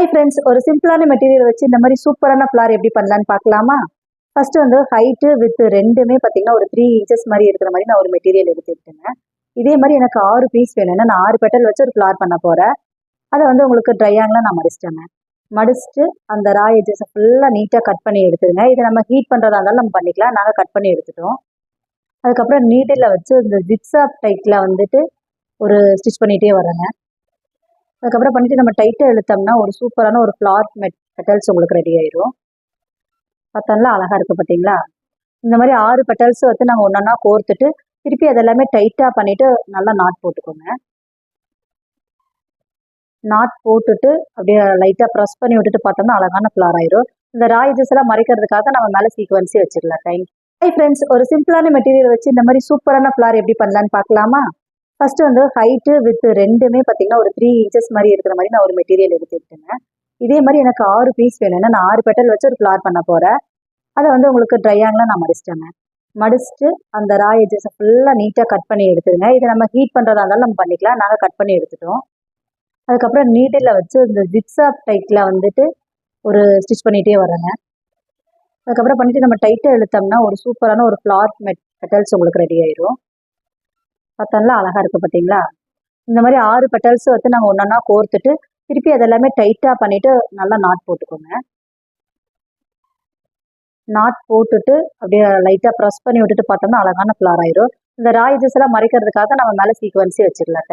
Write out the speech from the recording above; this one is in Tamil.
ஹாய் ஃப்ரெண்ட்ஸ், ஒரு சிம்பிளான மெட்டீரியல் வச்சு இந்த மாதிரி சூப்பரான ஃப்ளார் எப்படி பண்ணலான்னு பார்க்கலாமா? ஃபர்ஸ்ட் வந்து ஹைட்டு வித் ரெண்டுமே பார்த்தீங்கன்னா ஒரு 3 இன்ச்சஸ் மாதிரி இருக்கிற மாதிரி நான் ஒரு மெட்டீரியல் எடுத்துக்கிட்டேங்க. இதே மாதிரி எனக்கு 6 பீஸ் வேணும். ஏன்னா நான் 6 பெட்டல் வச்சு ஒரு ஃப்ளார் பண்ண போறேன். அதை வந்து உங்களுக்கு ட்ரையாங்கில் நான் மடிச்சிட்டேங்க. மடிச்சுட்டு அந்த ரா எஜஸை ஃபுல்லாக நீட்டாக கட் பண்ணி எடுத்துருங்க. இதை நம்ம ஹீட் பண்ணுறதா இருந்தாலும் நம்ம பண்ணிக்கலாம். நாங்கள் கட் பண்ணி எடுத்துட்டோம். அதுக்கப்புறம் நீடில் வச்சு இந்த ஜிக்ஸாக் டைட்டில் வந்துட்டு ஒரு ஸ்டிச் பண்ணிகிட்டே வரேங்க. அதுக்கப்புறம் பண்ணிட்டு நம்ம டைட்டாக இழுத்தோம்னா ஒரு சூப்பரான ஒரு ஃப்ளார் பெட்டல்ஸ் உங்களுக்கு ரெடி ஆயிரும். பார்த்தோம்னா அழகா இருக்கு பார்த்தீங்களா? இந்த மாதிரி 6 பெட்டல்ஸ் வந்து நாங்கள் ஒன்றா கோர்த்துட்டு திருப்பி அதெல்லாமே டைட்டாக பண்ணிட்டு நல்லா நாட் போட்டுக்கோங்க. நாட் போட்டுட்டு அப்படியே லைட்டாக ப்ரெஸ் பண்ணி விட்டுட்டு பார்த்தோம்னா அழகான ஃப்ளார் ஆயிரும். இந்த ரா எட்ஜஸ் எல்லாம் மறைக்கிறதுக்காக நம்ம மேலே சீக்வன்ஸே வச்சிடலாம். ஹாய் ஃப்ரெண்ட்ஸ், ஒரு சிம்பிளான மெட்டீரியல் வச்சு இந்த மாதிரி சூப்பரான ஃப்ளார் எப்படி பண்ணலான்னு பார்க்கலாமா? ஃபர்ஸ்ட் வந்து ஹைட்டு வித் ரெண்டுமே பார்த்தீங்கன்னா ஒரு 3 இன்ச்சஸ் மாதிரி இருக்கிற மாதிரி நான் ஒரு மெட்டீரியல் எடுத்துக்கிட்டேங்க. இதே மாதிரி எனக்கு 6 பீஸ் வேணும். ஏன்னா நான் 6 பெட்டல் வச்சு ஒரு ஃப்ளார் பண்ண போறேன். அதை வந்து உங்களுக்கு ட்ரையாங்கில் நான் மடிச்சிட்டேங்க. மடிச்சுட்டு அந்த ரா எட்ஜஸை ஃபுல்லாக நீட்டாக கட் பண்ணி எடுத்துருங்க. இதை நம்ம ஹீட் பண்ணுறதா இருந்தாலும் நம்ம பண்ணிக்கலாம். நாங்கள் கட் பண்ணி எடுத்துட்டோம். அதுக்கப்புறம் நீடில் வச்சு இந்த ஜிக்ஸாக் டைட்டில் வந்துட்டு ஒரு ஸ்டிச் பண்ணிகிட்டே வரேங்க. அதுக்கப்புறம் பண்ணிட்டு நம்ம டைட்டாக இழுத்தோம்னா ஒரு சூப்பரான ஒரு ஃப்ளார் பெட்டல்ஸ் உங்களுக்கு ரெடி ஆயிரும். பார்த்தோம்னா அழகா இருக்கு பார்த்தீங்களா? இந்த மாதிரி 6 பெட்டல்ஸ் வந்து நாங்கள் ஒன்றா கோர்த்துட்டு திருப்பி அதெல்லாமே டைட்டாக பண்ணிட்டு நல்லா நாட் போட்டுக்கோங்க. நாட் போட்டுட்டு அப்படியே லைட்டாக ப்ரெஸ் பண்ணி விட்டுட்டு பார்த்தோம்னா அழகான ஃப்ளார் ஆயிரும். இந்த ரா எட்ஜஸ் எல்லாம் மறைக்கிறதுக்காக நம்ம மேலே சீக்வன்ஸே வச்சிடலாம்.